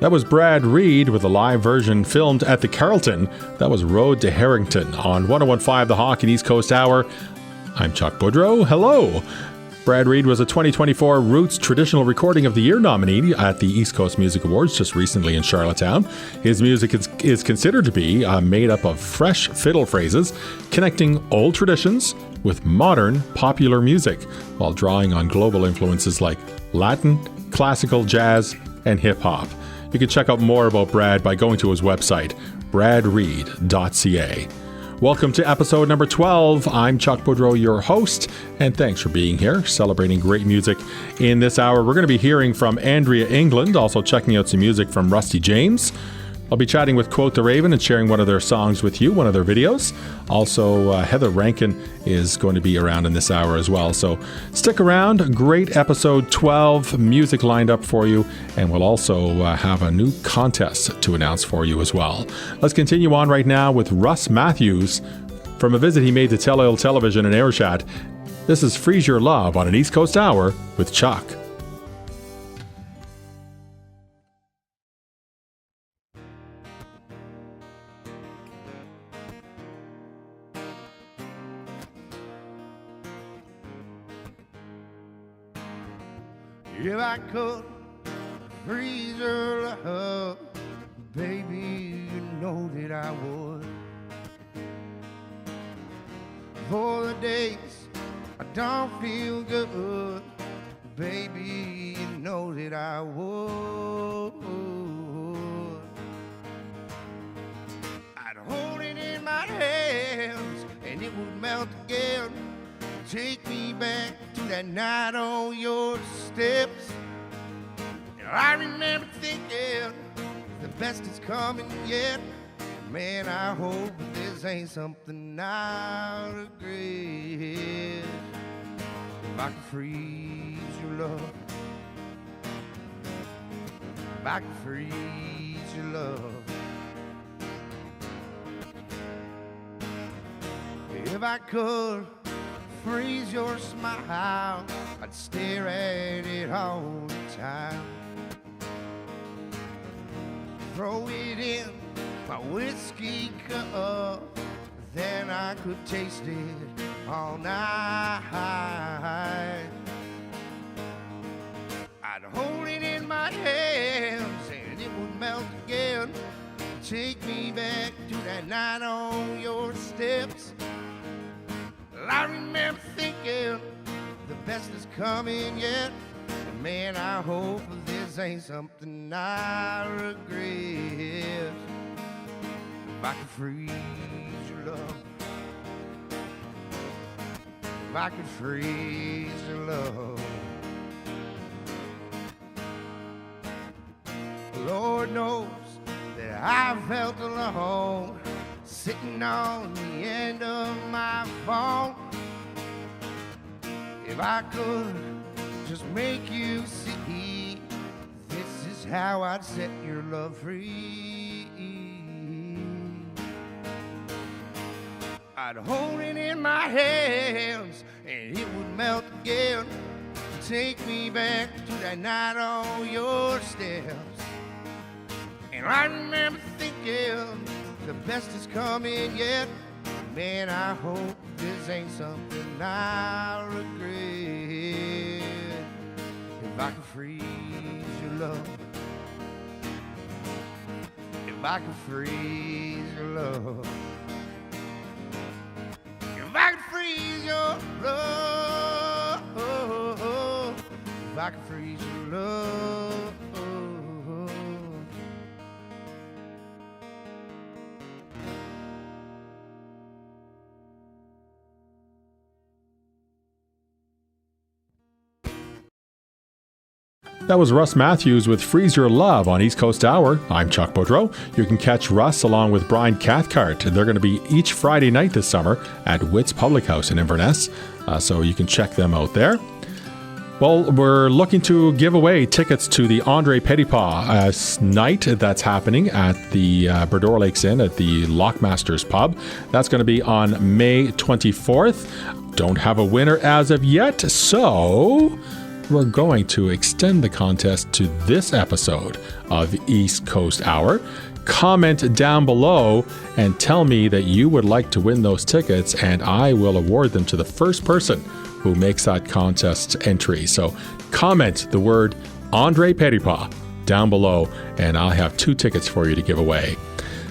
That was Brad Reed with a live version filmed at the Carlton. That was Road to Harrington on 101.5 The Hawk and East Coast Hour. I'm Chuck Boudreau. Hello. Brad Reed was a 2024 Roots Traditional Recording of the Year nominee at the East Coast Music Awards just recently in Charlottetown. His music is considered to be made up of fresh fiddle phrases, connecting old traditions with modern popular music, while drawing on global influences like Latin, classical, jazz, and hip-hop. You can check out more about Brad by going to his website, bradreed.ca. Welcome to episode number 12. I'm Chuck Boudreau, your host, and thanks for being here, celebrating great music. In this hour, we're going to be hearing from Andrea England, also checking out some music from Rusty James. I'll be chatting with Quote the Raven and sharing one of their songs with you, one of their videos. Also, Heather Rankin is going to be around in this hour as well. So stick around. Great episode 12, music lined up for you. And we'll also have a new contest to announce for you as well. Let's continue on right now with Russ Matthews from a visit he made to Telluride Television in Ayrshire. This is Freeze Your Love on an East Coast Hour with Chuck. If I could freeze your love, baby, you know that I would. For the days I don't feel good, baby, you know that I would. I'd hold it in my hands and it would melt again. Take me back to that night on your steps. And I remember thinking the best is coming yet. Man, I hope this ain't something I regret. If I could freeze your love, if I could freeze your love, if I could freeze your smile, I'd stare at it all the time. Throw it in my whiskey cup, then I could taste it all night. I'd hold it in my hands and it would melt again. Take me back to that night on your steps. I remember thinking the best is coming yet. And man, I hope this ain't something I regret. If I could freeze your love, if I could freeze your love, Lord knows that I felt alone, sitting on the end of my phone. If I could just make you see, this is how I'd set your love free. I'd hold it in my hands and it would melt again. Take me back to that night on your steps. And I remember thinking the best is coming yet. Man, I hope this ain't something I regret. If I could freeze your love, if I could freeze your love, if I could freeze your love, if I could freeze your love. That was Russ Matthews with Freeze Your Love on East Coast Hour. I'm Chuck Boudreau. You can catch Russ along with Brian Cathcart. They're going to be each Friday night this summer at Witt's Public House in Inverness, so you can check them out there. Well, we're looking to give away tickets to the Andre Petitpas night that's happening at the Burdor Lakes Inn at the Lockmasters Pub. That's going to be on May 24th. Don't have a winner as of yet, so we're going to extend the contest to this episode of East Coast Hour. Comment down below and tell me that you would like to win those tickets, and I will award them to the first person who makes that contest entry. So comment the word Andre Petitpas down below, and I'll have 2 tickets for you to give away.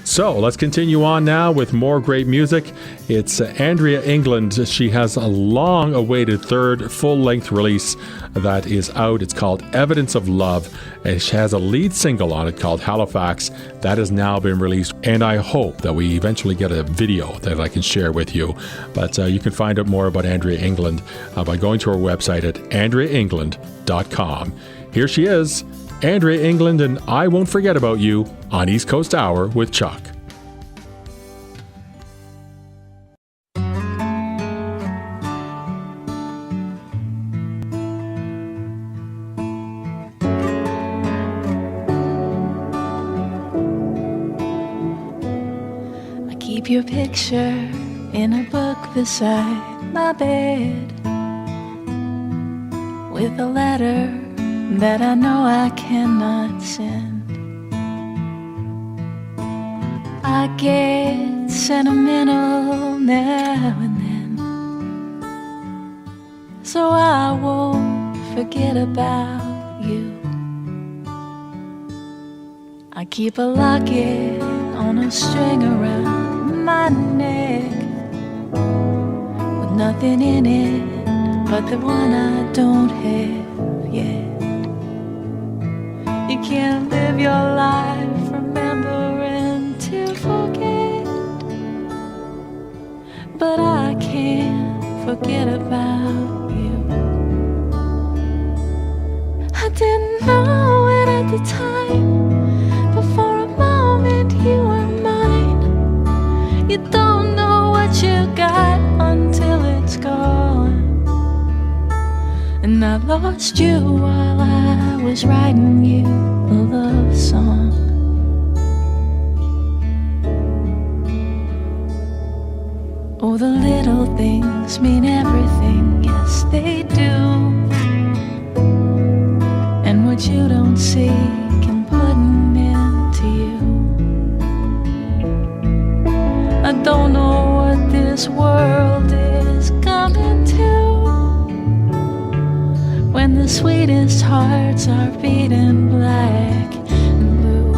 So let's continue on now with more great music. It's Andrea England. She has a long-awaited third full-length release that is out. It's called Evidence of Love, and she has a lead single on it called Halifax. That has now been released, and I hope that we eventually get a video that I can share with you. But you can find out more about Andrea England by going to her website at andreaengland.com. Here she is, Andrea England, and I Won't Forget About You on East Coast Hour with Chuck. I keep your picture in a book beside my bed, with a letter that I know I cannot send. I get sentimental now and then, so I won't forget about you. I keep a locket on a string around my neck, with nothing in it but the one I don't have yet. You can't live your life remembering to forget, but I can't forget about you. I didn't know it at the time, but for a moment you were mine. You don't know what you got until it's gone. And I lost you while I was writing you a love song. Oh, the little things mean everything, yes they do. And what you don't see can put an end to you. I don't know what this world is coming to, when the sweetest hearts are beating black and blue.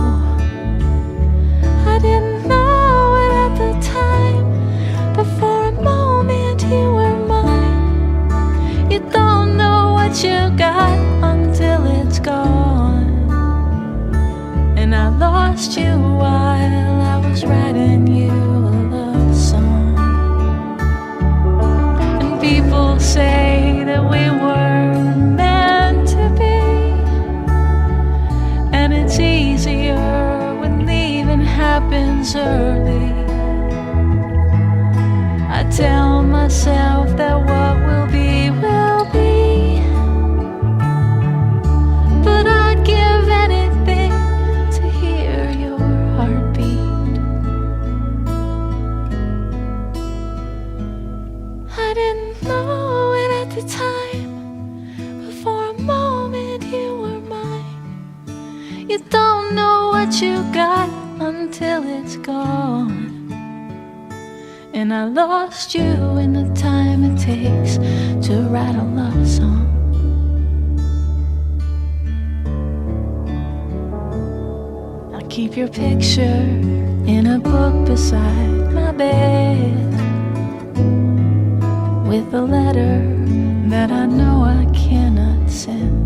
I didn't know it at the time, but for a moment you were mine. You don't know what you got until it's gone. And I lost you while I was writing you a love song. And people say that we were meant to be, and it's easier when leaving happens early. I tell myself that what will be, but I'd give anything to hear your heartbeat. I didn't know it at the time, but for a moment you were mine. You don't know what you got until it's gone. And I lost you in the time it takes to write a love song. I'll keep your picture in a book beside my bed, with a letter that I know I cannot send.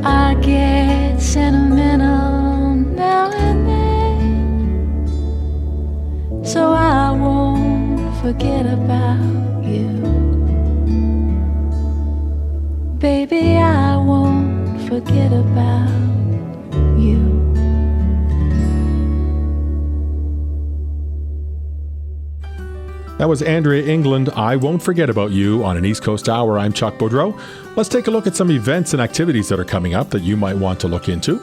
I get sentimental now and then, so I won't forget about you. Baby, I won't forget about you. That was Andrea England, I Won't Forget About You, on an East Coast Hour. I'm Chuck Boudreau. Let's take a look at some events and activities that are coming up that you might want to look into.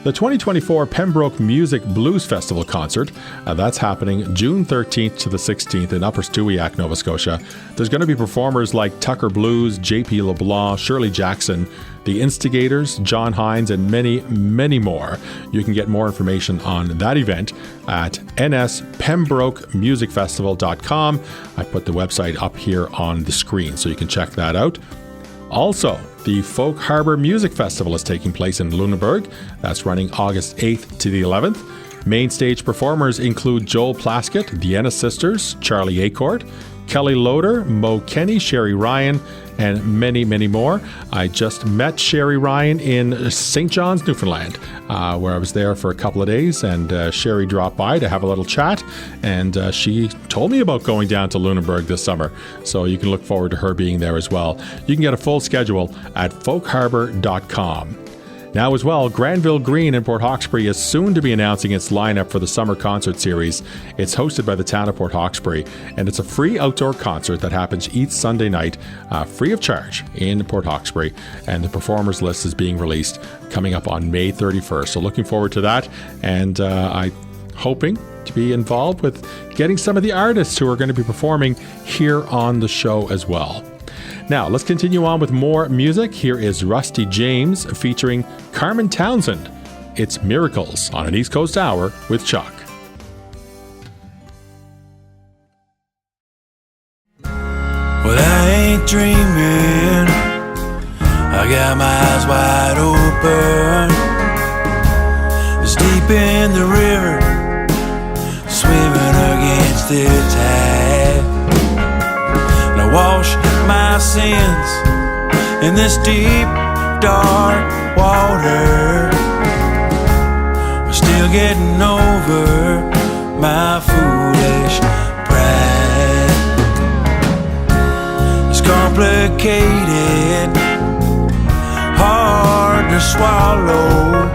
The 2024 Pembroke Music Blues Festival concert, that's happening June 13th to the 16th in Upper Stewiacke, Nova Scotia. There's going to be performers like Tucker Blues, JP LeBlanc, Shirley Jackson, The Instigators, John Hines, and many, many more. You can get more information on that event at nspembrokemusicfestival.com. I put the website up here on the screen, so you can check that out. Also, the Folk Harbor Music Festival is taking place in Lunenburg. That's running August 8th to the 11th. Main stage performers include Joel Plaskett, the Ennis Sisters, Charlie Acord, Kelly Loader, Mo Kenny, Sherry Ryan, and many, many more. I just met Sherry Ryan in St. John's, Newfoundland, where I was there for a couple of days, and Sherry dropped by to have a little chat, and she told me about going down to Lunenburg this summer, so you can look forward to her being there as well. You can get a full schedule at folkharbor.com. Now as well, Granville Green in Port Hawkesbury is soon to be announcing its lineup for the summer concert series. It's hosted by the town of Port Hawkesbury, and it's a free outdoor concert that happens each Sunday night, free of charge, in Port Hawkesbury. And the performers list is being released coming up on May 31st. So looking forward to that, and I'm hoping to be involved with getting some of the artists who are going to be performing here on the show as well. Now, let's continue on with more music. Here is Rusty James featuring Carmen Townsend. It's Miracles on an East Coast Hour with Chuck. Well, I ain't dreaming. I got my eyes wide open. It's deep in the river, swimming against the tide. And I wash my sins in this deep, dark water. I'm still getting over my foolish pride. It's complicated, hard to swallow.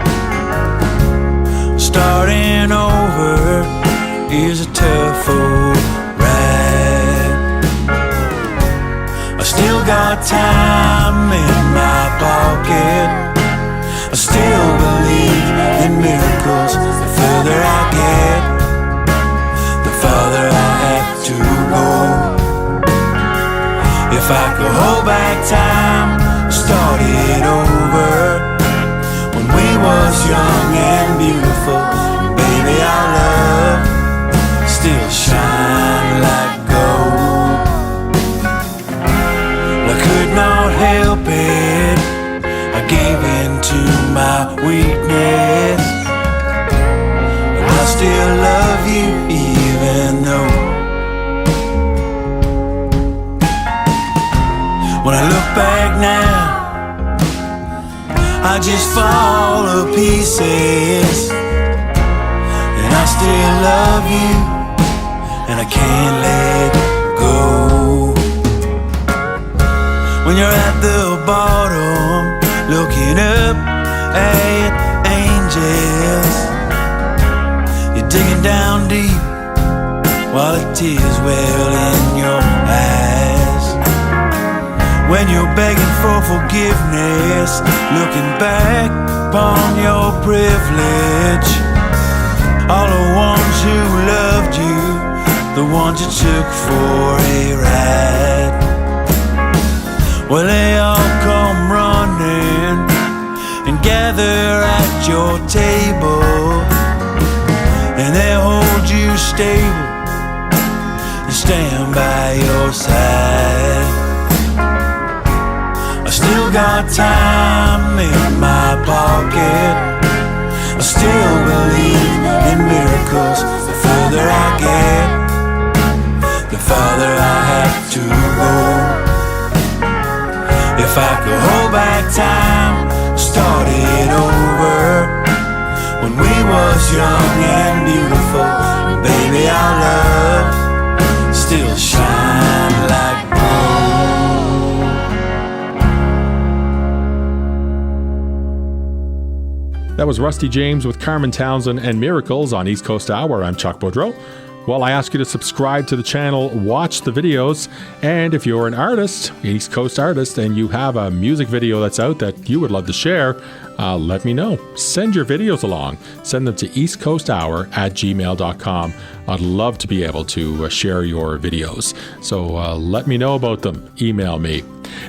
Starting over is a tough old still got time in my pocket. I still believe in miracles. The further I get, the farther I have to go. If I could hold back time, start it over, when we was young and beautiful, baby, our love still shine like gold. Not help it, I gave in to my weakness, but I still love you even though. When I look back now, I just fall to pieces, and I still love you, and I can't let go. When you're at the bottom, looking up at angels, you're digging down deep while the tears well in your eyes. When you're begging for forgiveness, looking back upon your privilege, all the ones who loved you, the ones you took for a ride, well, they all come running and gather at your table, and they'll hold you stable and stand by your side. I still got time in my pocket. I still believe in miracles. The further I get, the farther I have to go. If I could hold back time, start it over, when we was young and beautiful, baby, our love still shine like gold. That was Rusty James with Carmen Townsend and Miracles on East Coast Hour. I'm Chuck Boudreau. Well, I ask you to subscribe to the channel, watch the videos, and if you're an artist, East Coast artist, and you have a music video that's out that you would love to share, let me know. Send your videos along. Send them to eastcoasthour@gmail.com. I'd love to be able to share your videos. So let me know about them. Email me.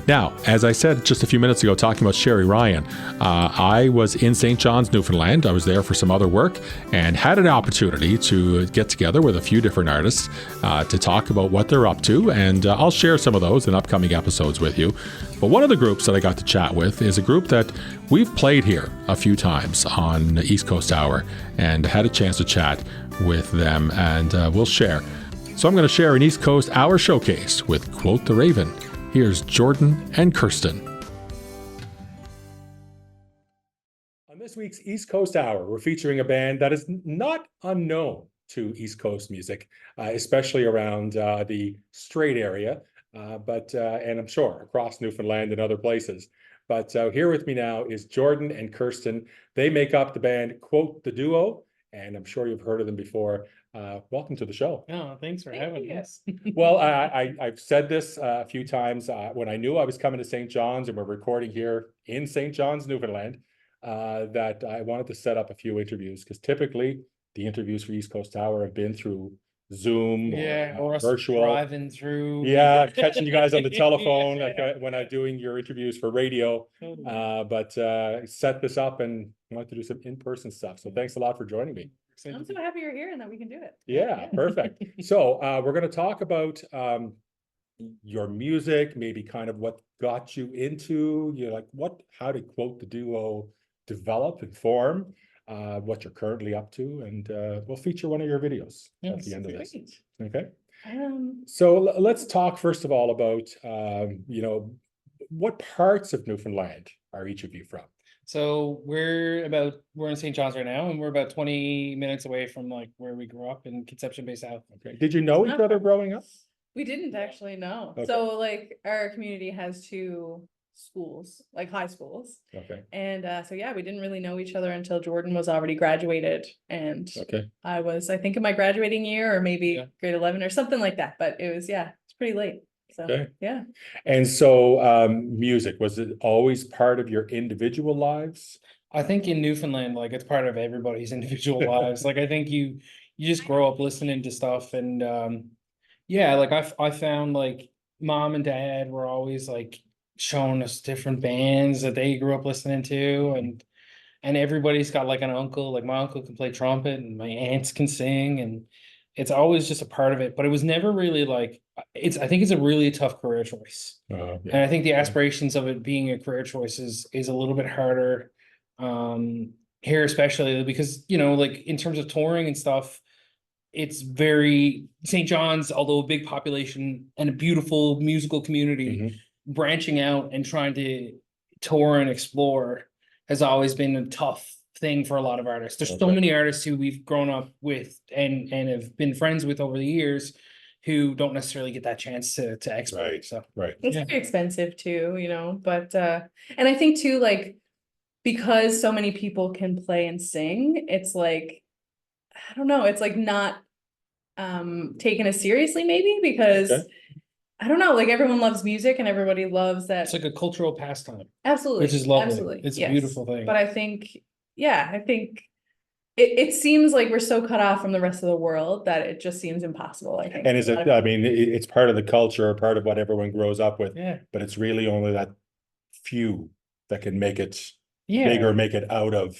Now, as I said just a few minutes ago, talking about Sherry Ryan, I was in St. John's, Newfoundland. I was there for some other work and had an opportunity to get together with a few different artists to talk about what they're up to, and I'll share some of those in upcoming episodes with you. But one of the groups that I got to chat with is a group that we've played here a few times on East Coast Hour and had a chance to chat with them, and we'll share. So I'm going to share an East Coast Hour showcase with Quote the Raven. Here's Jordan and Kirsten. On this week's East Coast Hour, we're featuring a band that is not unknown to East Coast music, especially around the Strait area, and I'm sure across Newfoundland and other places. But here with me now is Jordan and Kirsten. They make up the band Quote the Duo, and I'm sure you've heard of them before. Welcome to the show. Oh, thanks for having us. Well, I've said this a few times when I knew I was coming to St. John's and we're recording here in St. John's, Newfoundland, that I wanted to set up a few interviews, because typically the interviews for East Coast Hour have been through Zoom or us virtual. driving through. Yeah, catching you guys on the telephone Yeah. when I'm doing your interviews for radio. But set this up and wanted to do some in-person stuff. So thanks a lot for joining me. I'm so happy you're here and that we can do it. Yeah, perfect. So we're going to talk about your music, maybe kind of what got you into, how did Quote the Duo develop and form, what you're currently up to, and we'll feature one of your videos at the end of this. Okay. So let's talk first of all about, what parts of Newfoundland are each of you from? So we're in St. John's right now, and we're about 20 minutes away from like where we grew up in Conception Bay South. Okay. Did you know each other growing up? We didn't actually know. Okay. So like our community has two schools, like high schools. Okay. And so yeah, we didn't really know each other until Jordan was already graduated. And Okay. I was, I think, in my graduating year or maybe grade 11 or something like that. But it was, it's pretty late. So Okay. yeah. And so music, was it always part of your individual lives? I think in Newfoundland, like it's part of everybody's individual lives. Like I think you just grow up listening to stuff, and like I found like mom and dad were always like showing us different bands that they grew up listening to, and everybody's got like an uncle. Like my uncle can play trumpet and my aunts can sing, and it's always just a part of it. But it was never really like I think it's a really tough career choice. And I think the aspirations of it being a career choice is a little bit harder here, especially because, like in terms of touring and stuff, it's very St. John's, although a big population and a beautiful musical community, branching out and trying to tour and explore has always been a tough thing for a lot of artists. There's so many artists who we've grown up with and have been friends with over the years who don't necessarily get that chance to explore. Right. So It's very expensive too, but and I think too, like, because so many people can play and sing, it's like, I don't know, it's like not taken as seriously maybe because I don't know, like everyone loves music and everybody loves that. it's like a cultural pastime. Absolutely. Which is lovely. Absolutely. It's a yes. beautiful thing. But I think it seems like we're so cut off from the rest of the world that it just seems impossible, I think. And is it, I mean, it's part of the culture, part of what everyone grows up with, Yeah. but it's really only that few that can make it bigger, make it out of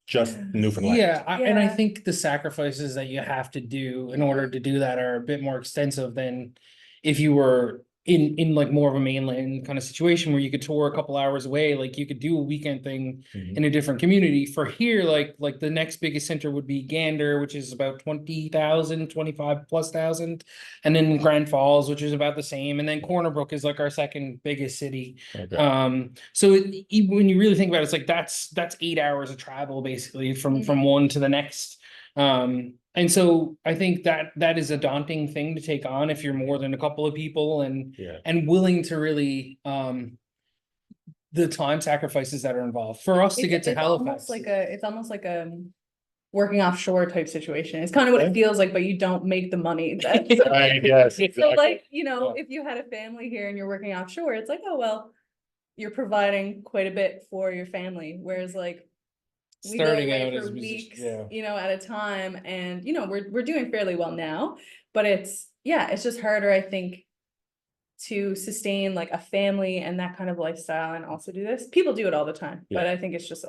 just Newfoundland. Yeah, and I Yeah. think the sacrifices that you have to do in order to do that are a bit more extensive than if you were in like more of a mainland kind of situation where you could tour a couple hours away, like you could do a weekend thing Mhm. in a different community. For here, like the next biggest center would be Gander, which is about 20,000, 25,000+, and then Grand Falls, which is about the same, and then Corner Brook is like our second biggest city. Okay. So when you really think about it, it's like that's 8 hours of travel basically from one to the next. And so I think that is a daunting thing to take on if you're more than a couple of people and Yeah. willing to really the time sacrifices that are involved for us to get to It's Halifax. it's almost like a working offshore type situation. It's kind of what it feels like, but you don't make the money. Right, yes, So exactly. like, you know, Yeah. if you had a family here and you're working offshore, it's like, oh, well, you're providing quite a bit for your family. Whereas like we go Starting away out for as a musician, weeks, yeah. you know, at a time, and you know, we're doing fairly well now, but it's just harder, I think, to sustain like a family and that kind of lifestyle and also do this. People do it all the time, but I think it's just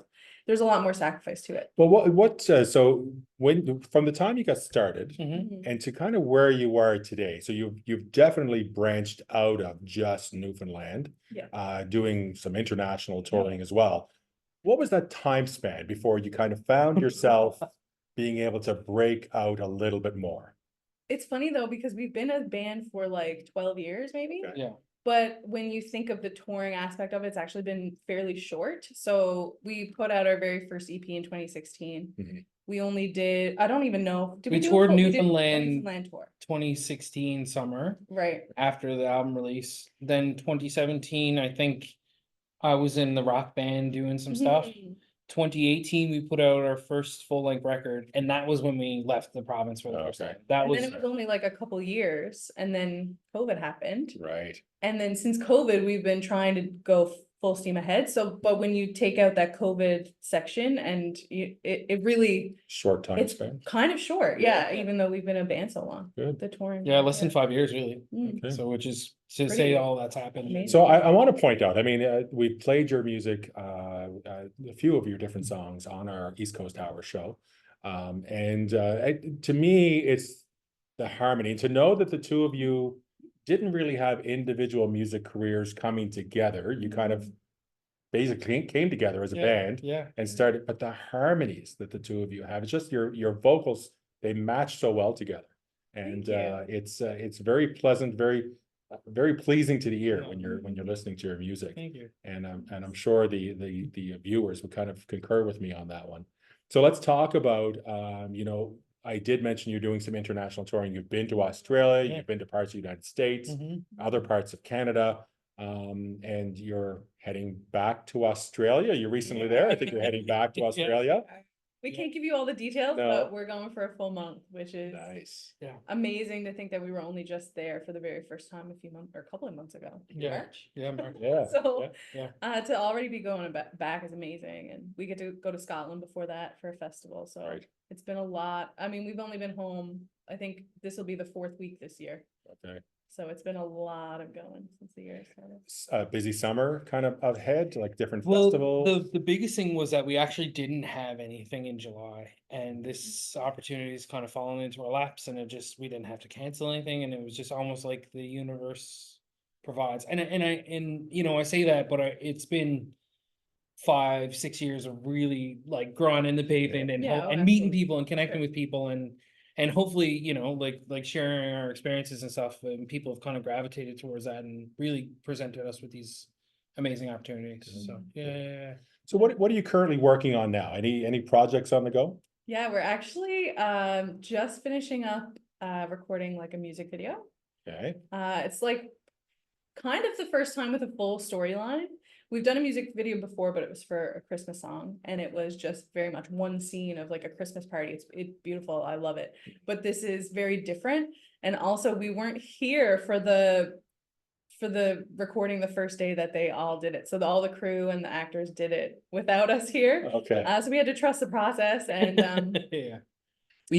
there's a lot more sacrifice to it. Well, so when, from the time you got started and to kind of where you are today, so you've definitely branched out of just Newfoundland, doing some international touring as well. What was that time span before you kind of found yourself being able to break out a little bit more? It's funny though, because we've been a band for like 12 years, maybe. Okay. Yeah. But when you think of the touring aspect of it, it's actually been fairly short. So we put out our very first EP in 2016. Mhm. We only did, I don't even know. Did We do a toured full- we did Newfoundland Newfoundland tour. 2016 summer Right. after the album release. Then 2017, I think I was in the rock band doing some stuff. Mhm. 2018, we put out our first full-length record, and that was when we left the province for the first Okay. time. That And was then it was only like a couple years, and then COVID happened. Right. And then since COVID, we've been trying to go full steam ahead. So, but when you take out that COVID section and it really, Short time it's span. kind of short. Yeah. Even though we've been a band so long. Good. The touring. yeah, less than 5 years really. Mm. Okay. So which is to Pretty say all that's happened. amazing. So I want to point out, I mean, we played your music, a few of your different songs on our East Coast Hour show. To me, it's the harmony. To know that the two of you didn't really have individual music careers coming together. You kind of basically came together as a band and started, but the harmonies that the two of you have, it's just your vocals, they match so well together. And it's very pleasant, very pleasing to the ear when you're listening to your music. Thank you. And I'm sure the viewers would kind of concur with me on that one. So let's talk about you know, I did mention you're doing some international touring. You've been to Australia, you've been to parts of the United States, other parts of Canada, and you're heading back to Australia. You're recently there. I think you're heading back to Australia. We can't give you all the details, No. but we're going for a full month, which is Nice. amazing to think that we were only just there for the very first time a few months or a couple of months ago. March. Yeah, Mark. Yeah. So Yeah. to already be going back is amazing, and we get to go to Scotland before that for a festival. So Right. it's been a lot. I mean, we've only been home. I think this will be the 4th week this year. Okay. So it's been a lot of going since the year started. Busy summer kind of ahead, like different Well, festivals. the biggest thing was that we actually didn't have anything in July, and this opportunity is kind of fallen into our laps, and we didn't have to cancel anything, and it was just almost like the universe provides. And you know, I say that, but it's been 5-6 years of really like grinding the pavement and Yeah, and meeting absolutely. people and connecting with people and hopefully, you know, like sharing our experiences and stuff, and people have kind of gravitated towards that and really presented us with these amazing opportunities. So yeah. So what are you currently working on now? Any projects on the go? Yeah, we're actually just finishing up recording like a music video. Okay. It's like kind of the first time with a full storyline. We've done a music video before, but it was for a Christmas song, and it was just very much one scene of like a Christmas party. It's beautiful. I love it. But this is very different. And also we weren't here for the recording the first day that they all did it. So all the crew and the actors did it without us here. Okay. So we had to trust the process, and Yeah.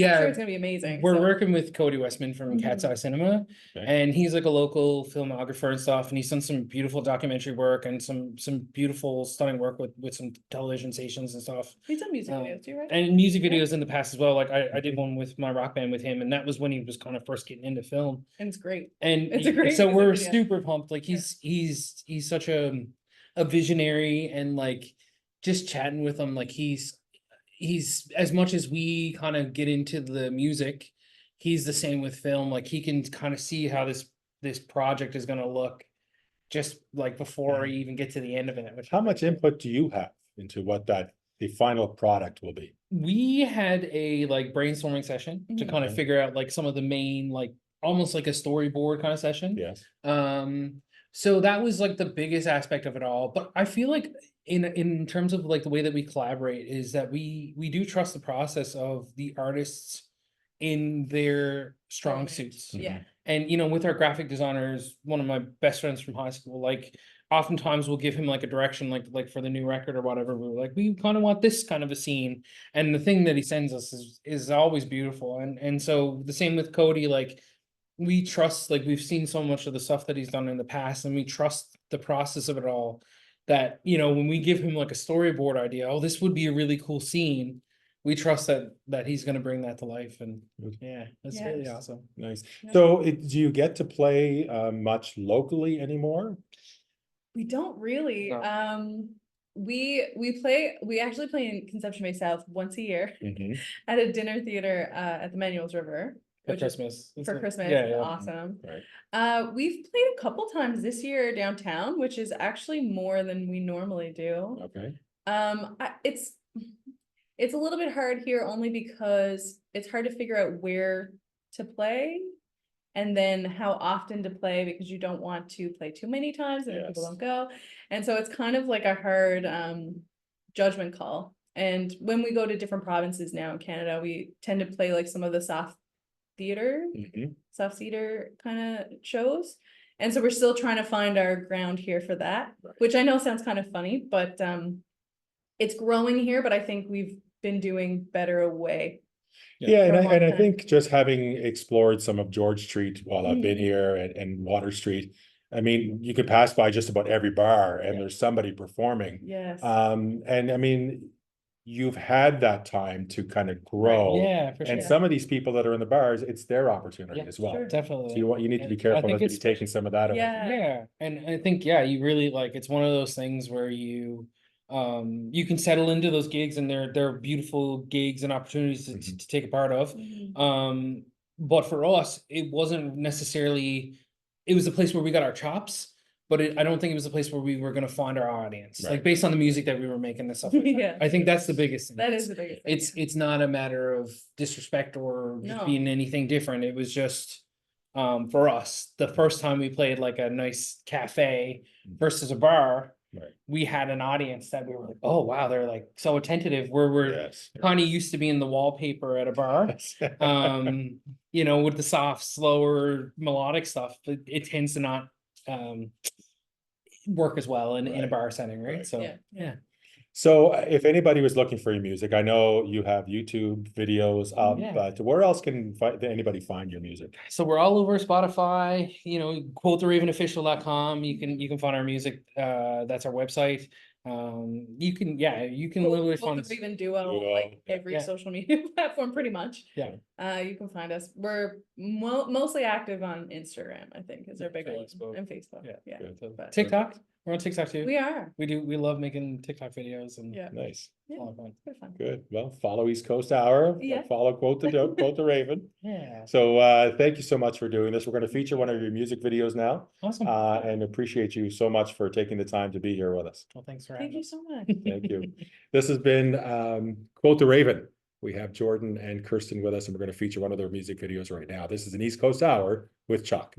Yeah, sure it's gonna be amazing. we're so. working with Cody Westman from Cat's Mhm. Eye Cinema, Okay. and he's like a local filmographer and stuff, and he's done some beautiful documentary work and some beautiful, stunning work with some television stations and stuff. He's done music Um, videos too, right? And music Yeah. videos in the past as well. Like I did one with my rock band with him, and that was when he was kind of first getting into film. And it's great. And It's a great so music we're video. super pumped. Like he's such a visionary, and like just chatting with him, like he's as much as we kind of get into the music, he's the same with film. Like he can kind of see how this project is gonna look just like before we even get to the end of it. Which How much input do you have into what the final product will be? we had a like brainstorming session to Mhm. kind of Okay. figure out like some of the main, like almost like a storyboard kind of session. Yes. So that was like the biggest aspect of it all. But I feel like in terms of like the way that we collaborate is that we do trust the process of the artists in their strong suits. Yeah. And with our graphic designers, one of my best friends from high school, like oftentimes we'll give him like a direction, like for the new record or whatever. We're like, we kind of want this kind of a scene, and the thing that he sends us is always beautiful. And so the same with Cody, like we trust, like we've seen so much of the stuff that he's done in the past, and we trust the process of it all. That when we give him like a storyboard idea, oh, this would be a really cool scene. We trust that he's going to bring that to life, and Good. yeah, that's really Yes. awesome. Nice. Yeah. So do you get to play much locally anymore? We don't really. No. We actually play in Conception Bay South once a year Mhm. at a dinner theater at the Manuals River. For which is- Christmas. For Christmas. Yeah, yeah. Awesome. Right. We've played a couple times this year downtown, which is actually more than we normally do. Okay. It's a little bit hard here only because it's hard to figure out where to play and then how often to play, because you don't want to play too many times and then people Yes. don't go. And so it's kind of like a hard judgment call. And when we go to different provinces now in Canada, we tend to play like some of the soft theater, Mhm. soft theater kind of shows. And so we're still trying to find our ground here for that, Right. which I know sounds kind of funny, but it's growing here, but I think we've been doing better away. Yeah, For a and long I time. think just having explored some of George Street while I've been Mhm. here and Water Street, I mean, you could pass by just about every bar and Yeah. there's somebody performing. Yes. And I mean, you've had that time to kind of grow. Yeah, for sure. And some of these people that are in the bars, it's their opportunity Yeah, as well. sure. Definitely. So you need to be And I careful think not to be it's- taking some of that away. Yeah. Yeah, and I think you really like, it's one of those things where you can settle into those gigs, and they're beautiful gigs and opportunities to, Mhm. to take a part of. Mhm. But for us, it wasn't necessarily, it was a place where we got our chops, but I don't think it was a place where we were going to find our audience, Right. like based on the music that we were making and stuff like that. Yeah. I think that's the biggest thing. That is the biggest thing. It's not a matter of disrespect or just No. being anything different. It was just for us, the first time we played like a nice cafe versus a bar, Right. we had an audience that we were like, oh wow, they're like so attentive, where we're Yes. kind of used to being the wallpaper at a bar. With the soft, slower, melodic stuff, it tends to not work as well in a Right. bar setting, right? Right. So Yeah. So if anybody was looking for your music, I know you have YouTube videos up, Yeah. but where else can anybody find your music? So we're all over Spotify, quotetheravenofficial.com. You can find our music. That's our website. You can literally find us. Even duo, Duo. like every Yeah. social media platform, pretty much. Yeah. You can find us. We're mostly active on Instagram, I think, is our big one, Facebook. and Facebook. Yeah. Yeah. Good. So But- TikTok. We're on TikTok too. We are. We love making TikTok videos, and Yeah. Nice. it's a lot of fun. Good fun. Good. Well, follow East Coast Hour, Yeah. follow Quote the Raven. Yeah. So thank you so much for doing this. We're going to feature one of your music videos now, Awesome. and appreciate you so much for taking the time to be here with us. Well, thanks for Thank having you us. so much. Thank you. This has been Quote the Raven. We have Jordan and Kirsten with us, and we're going to feature one of their music videos right now. This is an East Coast Hour with Chuck.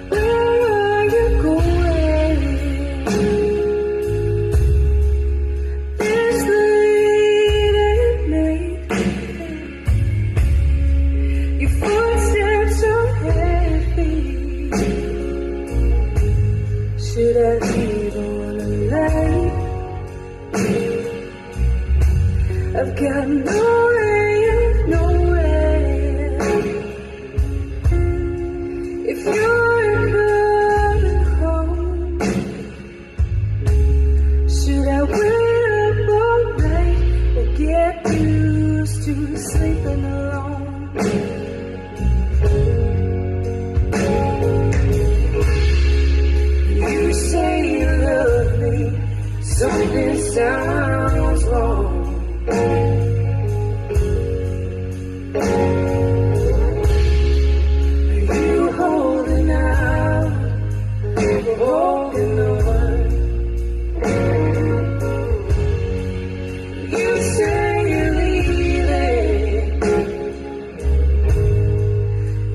Where Should I leave on a light? I've got nowhere, nowhere. If you're coming home, should I wait up all night or get used to sleeping alone? You say you love me, something sounds wrong. Are you holding out, holding on? You say you're leaving,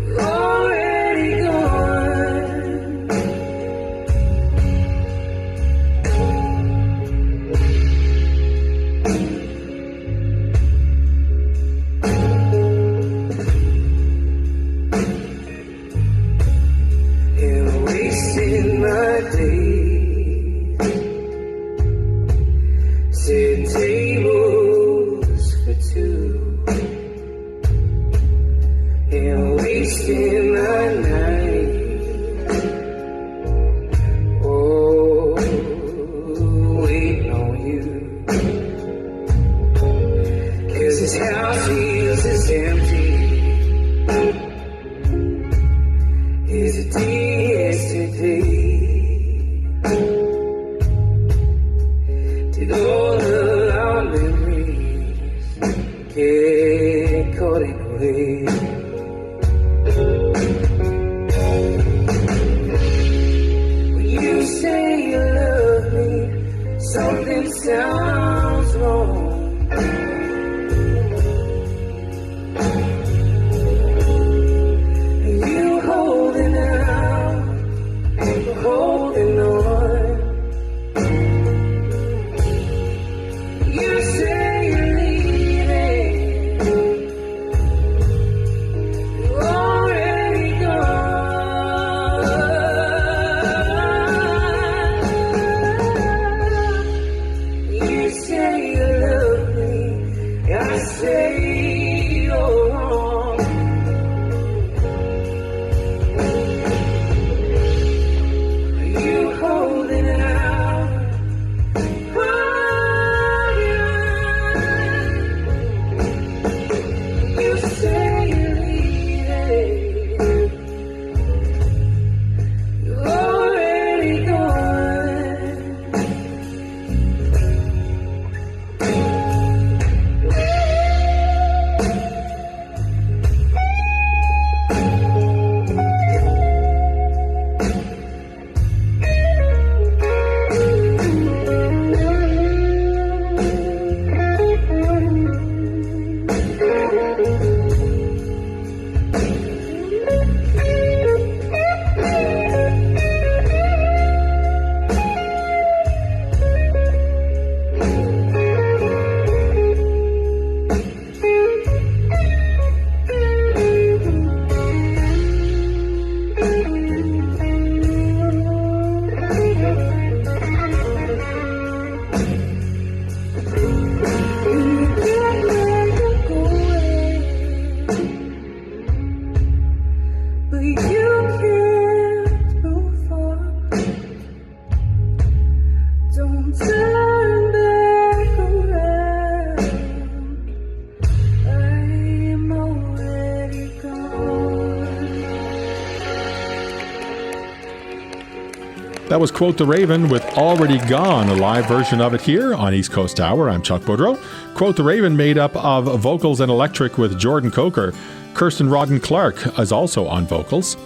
you're already gone. You're wasting my days, setting tables for two. You're wasting my night, oh, waiting on you. 'Cause this house feels as empty as it did yesterday. Did all of our memories get caught in a wave? When you say you love me, something sounds wrong. Are you holding out, holding on? You say you're leaving, you're already gone. You say you love me, I say you're wrong. Are you holding out, holding on? You say you're leaving, you're already gone. But you can't move on. Don't turn back around. I'm already gone. That was Quote the Raven with Already Gone, a live version of it here on East Coast Hour. I'm Chuck Boudreau. Quote the Raven made up of vocals and electric with Jordan Coker. Kirsten Rodden Clark is also on vocals.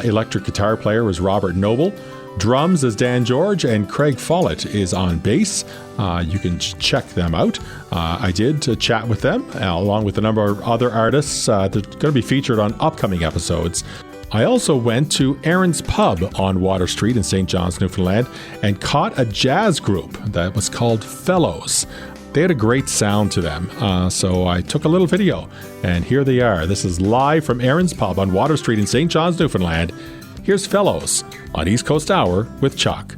Electric guitar player is Robert Noble. Drums is Dan George, and Craig Follett is on bass. You can check them out. I did chat with them, along with a number of other artists. They're going to be featured on upcoming episodes. I also went to Aaron's Pub on Water Street in St. John's, Newfoundland, and caught a jazz group that was called Fellows. They had a great sound to them, so I took a little video, and here they are. This is live from Aaron's Pub on Water Street in St. John's, Newfoundland. Here's Fellows on East Coast Hour with Chuck.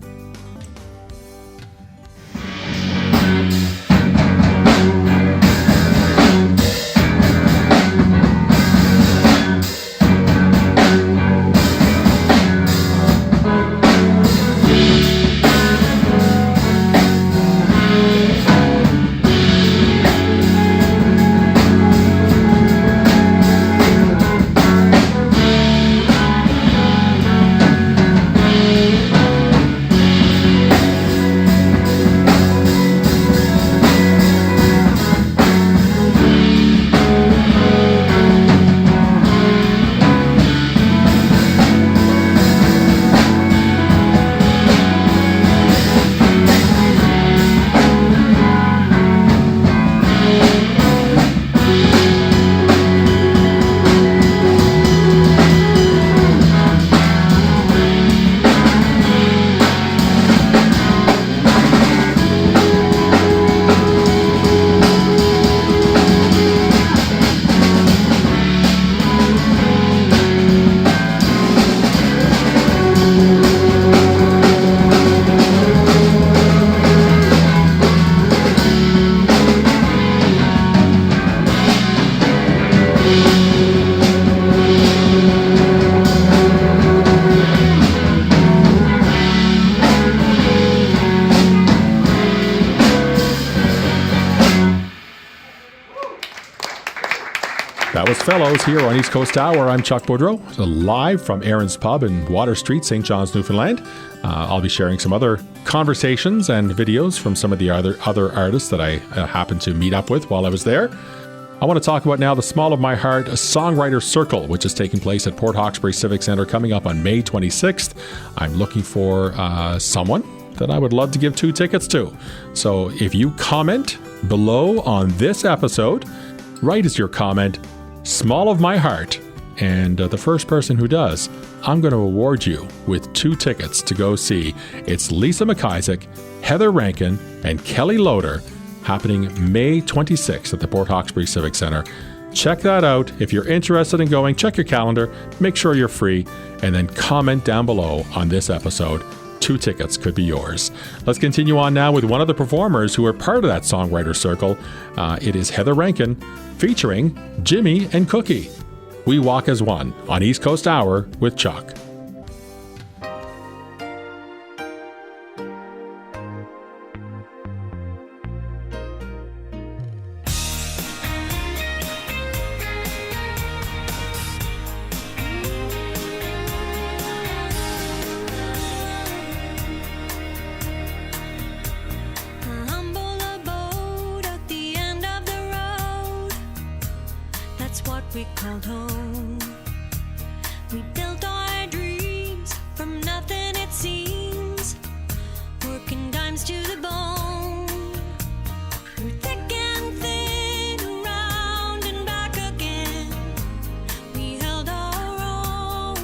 Those fellows here on East Coast Hour. I'm Chuck Boudreau, live from Aaron's Pub in Water Street, St. John's, Newfoundland. I'll be sharing some other conversations and videos from some of the other artists that I happened to meet up with while I was there. I want to talk about now the Small of My Heart Songwriter Circle, which is taking place at Port Hawkesbury Civic Centre coming up on May 26th. I'm looking for someone that I would love to give 2 tickets to. So if you comment below on this episode, write as your comment, Small of My Heart, and the first person who does, I'm going to award you with 2 tickets to go see. It's Lisa McIsaac, Heather Rankin, and Kelly Loader, happening May 26th at the Port Hawkesbury Civic Centre. Check that out. If you're interested in going, check your calendar, make sure you're free, and then comment down below on this episode. 2 tickets could be yours. Let's continue on now with one of the performers who are part of that songwriter circle. It is Heather Rankin featuring Jimmy and Cookie. We Walk as One on East Coast Hour with Chuck. We called home. We built our dreams from nothing, it seems. Working dimes to the bone. Through thick and thin, around and back again. We held our own,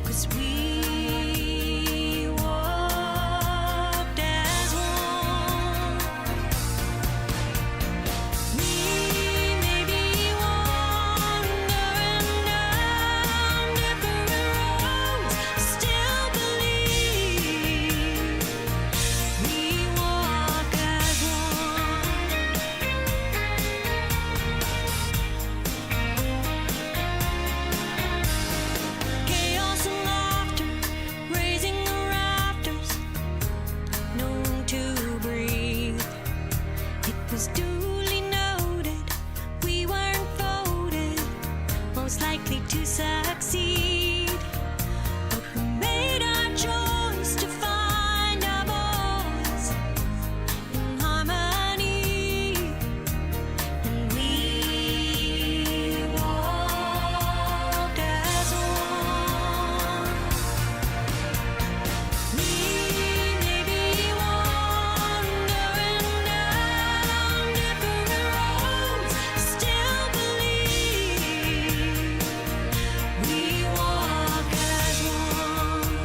'cause we walked as one. We may be wandering down different roads, still believe we walk as one. Chaos and laughter, raising the rafters, no room to breathe. It was duly noted we weren't voted most likely to succeed, but we made our choice to find our voice in harmony, and we walked as one. We may be wandering down different roads, still believe we walk as one.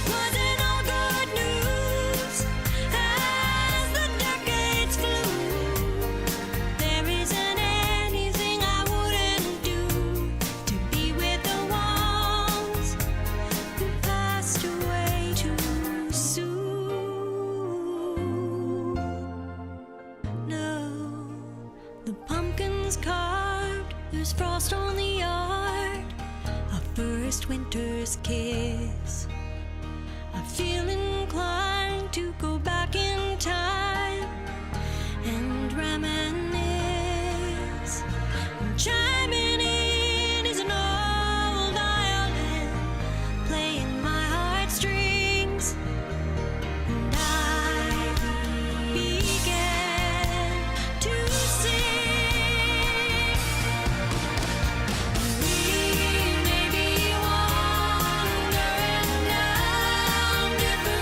Wasn't all good news as the decades flew. There isn't anything I wouldn't do to be with the ones who passed away too soon. No, the pumpkin's carved, there's frost on the yard, our first winter's kiss. I feel inclined to go back in time and reminisce. And chiming in is an old violin playing my heartstrings, and I began to sing. We may be wandering down different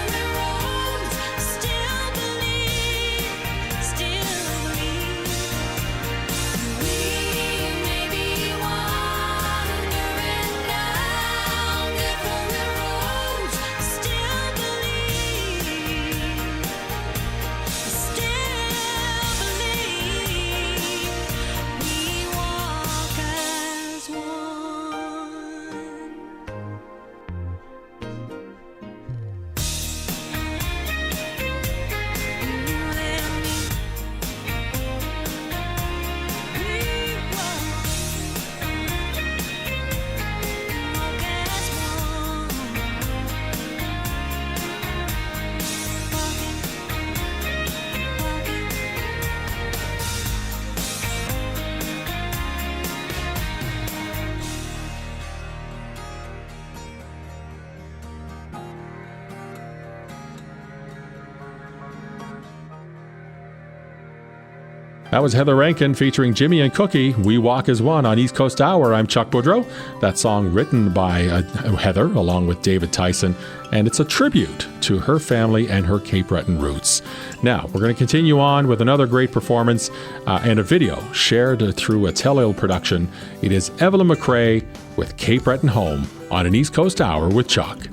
That was Heather Rankin featuring Jimmy and Cookie, We Walk as One on East Coast Hour. I'm Chuck Boudreau. That song written by Heather along with David Tyson, and it's a tribute to her family and her Cape Breton roots. Now, we're going to continue on with another great performance and a video shared through a Telltale production. It is Evelyn MacRae with Cape Breton Home on an East Coast Hour with Chuck.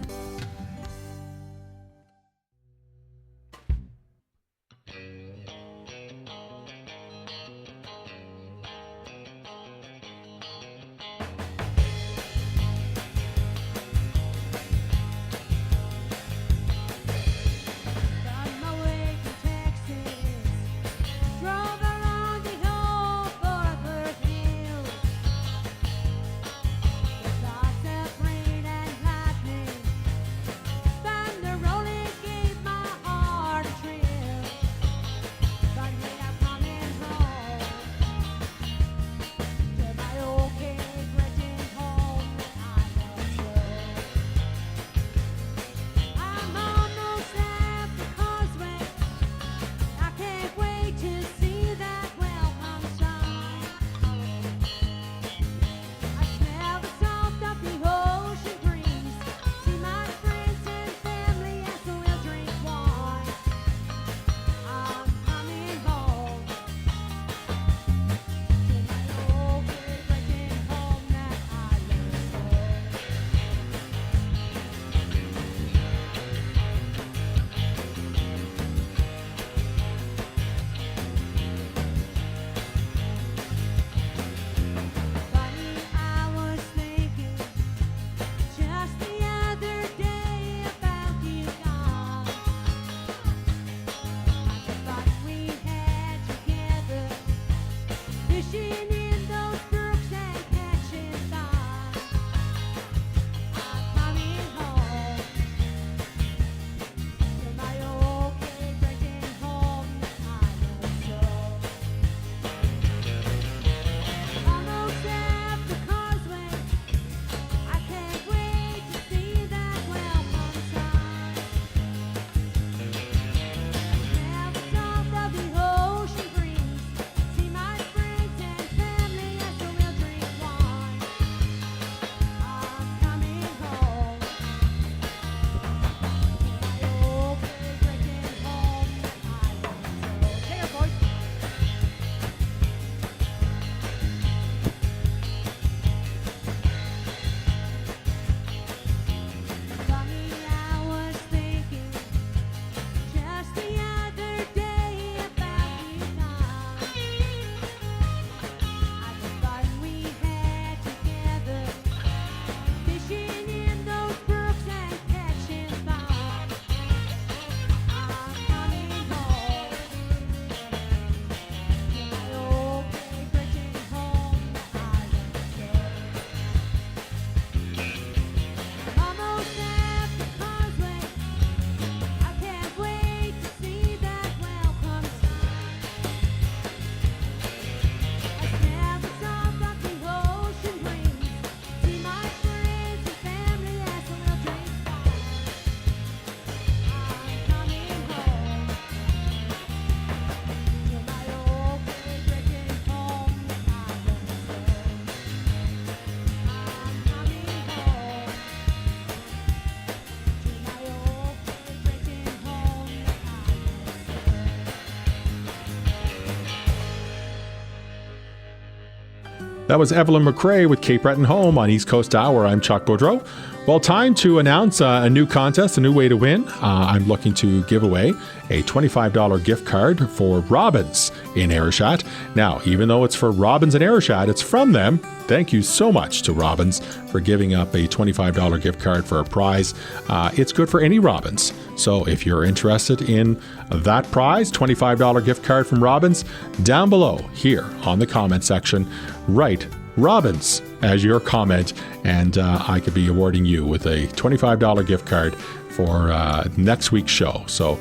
That was Evelyn MacRae with Cape Breton Home on East Coast Hour. I'm Chuck Boudreau. Well, time to announce a new contest, a new way to win. I'm looking to give away a $25 gift card for Robins in Ayrshire. Now, even though it's for Robins in Ayrshire, it's from them. Thank you so much to Robins for giving up a $25 gift card for a prize. It's good for any Robins. So if you're interested in that prize, $25 gift card from Robins, down below here on the comment section, write Robins as your comment, and I could be awarding you with a $25 gift card for next week's show. So,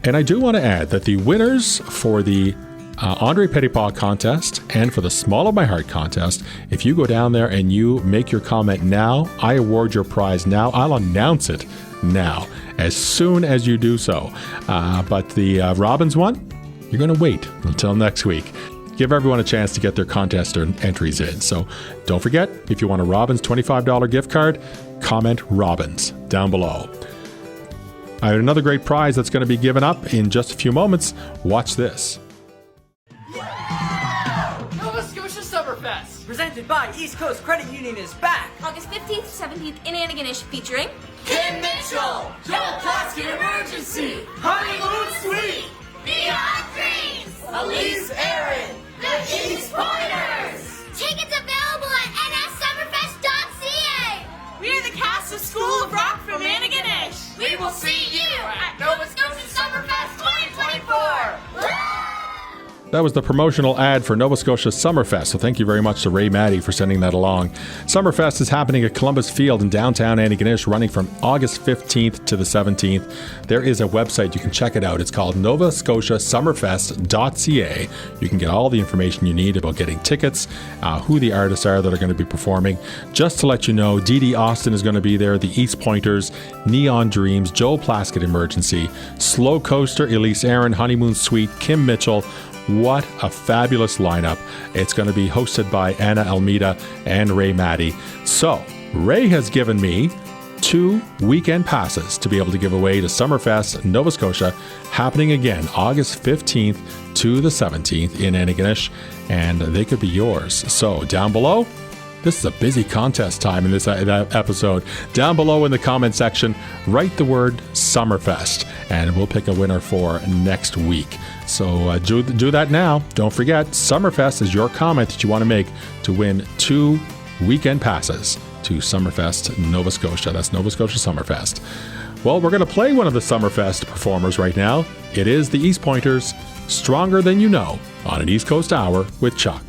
and I do want to add that the winners for the Andre Petitpas contest and for the Small of My Heart contest, if you go down there and you make your comment now, I award your prize now. I'll announce it now as soon as you do so. But the Robins one, you're going to wait until next week. Give everyone a chance to get their contest entries in. So don't forget, if you want a Robbins $25 gift card, comment Robbins down below. I have another great prize that's going to be given up in just a few moments. Watch this. Nova Scotia SummerFest, presented by East Coast Credit Union, is back. August 15th, 17th in Antigonish, featuring Kim Mitchell, Joe Plastic Emergency, Honeymoon Suite, Neon Dreams, Elise Aaron, The East Pointers. Tickets available at nssummerfest.ca. We are the cast of School of Rock from Antigonish. We will see you at Nova Scotia SummerFest 2024. That was the promotional ad for Nova Scotia SummerFest, so thank you very much to Ray Maddie for sending that along. SummerFest is happening at Columbus Field in downtown Antigonish, running from August 15th to the 17th. There is a website, you can check it out. It's called novascotiasummerfest.ca. You can get all the information you need about getting tickets, who the artists are that are going to be performing. Just to let you know, Dee Dee Austin is going to be there, the East Pointers, Neon Dreams, Joel Plaskett Emergency, Slow Coaster, Elise Aaron, Honeymoon Suite, Kim Mitchell. What a fabulous lineup. It's going to be hosted by Anna Almeida and Ray Maddie. So, Ray has given me 2 weekend passes to be able to give away to SummerFest Nova Scotia, happening again August 15th to the 17th in Antigonish, and they could be yours. So, down below, this is a busy contest time in this episode. Down below in the comment section, write the word SummerFest, and we'll pick a winner for next week. So do that now. Don't forget, SummerFest is your comment that you want to make to win 2 weekend passes to SummerFest Nova Scotia. That's Nova Scotia SummerFest. Well, we're going to play one of the SummerFest performers right now. It is the East Pointers, Stronger Than You Know, on an East Coast Hour with Chuck.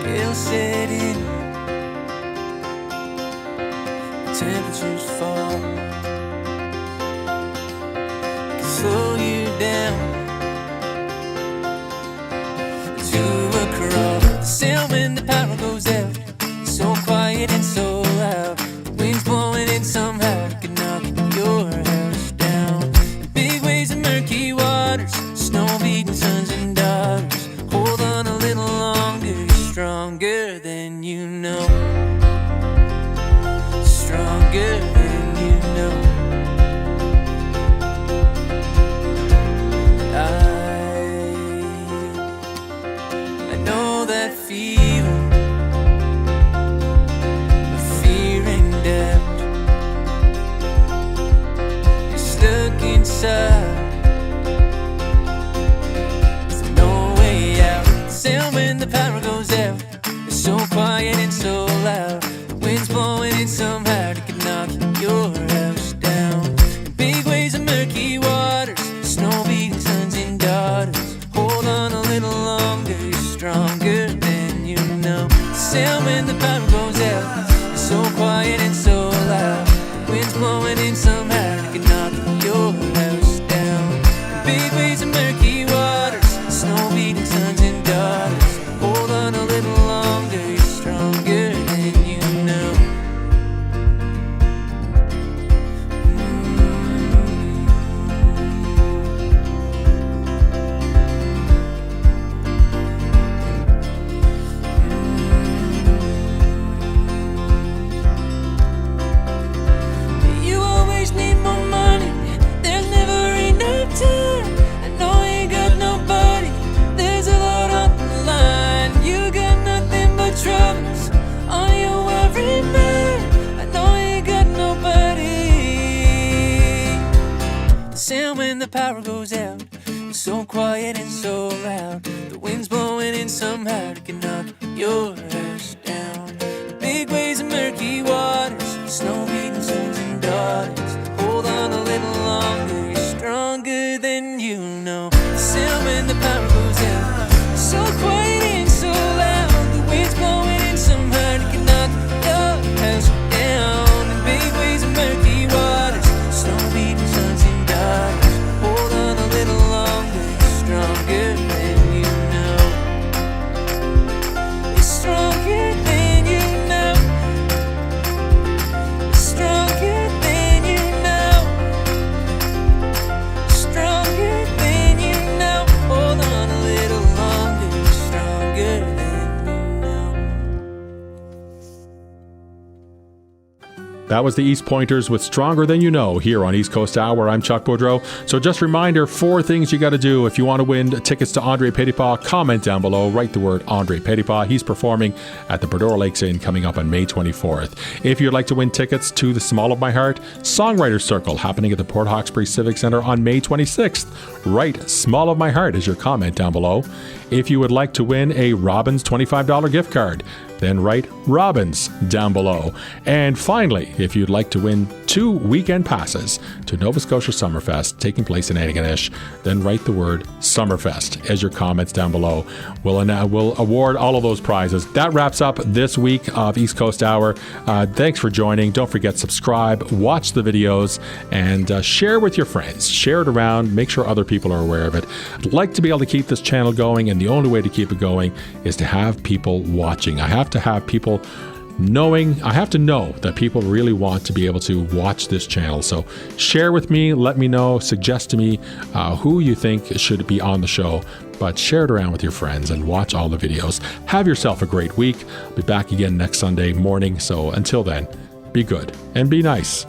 Gale set in, temperatures fall, can slow you down to a crawl. The sound when the power goes out, so quiet and so loud. The wind's blowing in somehow, it can knock your house down. The big waves of murky waters, snow-beaten sons and daughters. Hold on a little longer, you're stronger than you know. Stronger than you know. I know that feeling of fear and doubt. You're stuck inside. There's no way out. The sound when the power goes out, it's so quiet and so loud. The wind's blowing in somehow, it can knock your house down. The big waves of murky waters, snow-beaten sons and daughters. Hold on a little longer, you're stronger than you know. The sound when the power goes out, it's so quiet and so loud. The wind's blowing in somehow, it can knock your house down. The big waves of murky waters, snow-beaten sons and daughters. Hold on a little longer, you're stronger than you know. You always need more money, there's never enough time. I know you ain't got nobody, there's a lot on the line. You got nothing but troubles on your every mind. I know you ain't got nobody. The sound when the power goes out, it's so quiet and so loud. The wind's blowing in somehow, it can knock your house down. The big waves of murky waters, snow-beaten sons and daughters. Hold on a little longer, you're stronger than you know. The sound when the power goes out, so quiet and so loud. The That was the East Pointers with Stronger Than You Know here on East Coast Hour. I'm Chuck Boudreau. So just a reminder, 4 things you got to do if you want to win tickets to Andre Petipa. Comment down below, write the word Andre Petipa. He's performing at the Berdora Lakes Inn coming up on May 24th. If you'd like to win tickets to the Small of My Heart Songwriters Circle happening at the Port Hawkesbury Civic Centre on May 26th, write Small of My Heart as your comment down below. If you would like to win a Robbins $25 gift card, then write Robbins down below. And finally, if you'd like to win 2 weekend passes to Nova Scotia SummerFest taking place in Antigonish, then write the word SummerFest as your comments down below. We'll award all of those prizes. That wraps up this week of East Coast Hour. Thanks for joining. Don't forget, subscribe, watch the videos, and share with your friends. Share it around. Make sure other people are aware of it. I'd like to be able to keep this channel going, and the only way to keep it going is to have people watching. I have to have people I have to know that people really want to be able to watch this channel. So share with me, let me know, suggest to me who you think should be on the show, but share it around with your friends and watch all the videos. Have yourself a great week. I'll be back again next Sunday morning. So until then, be good and be nice.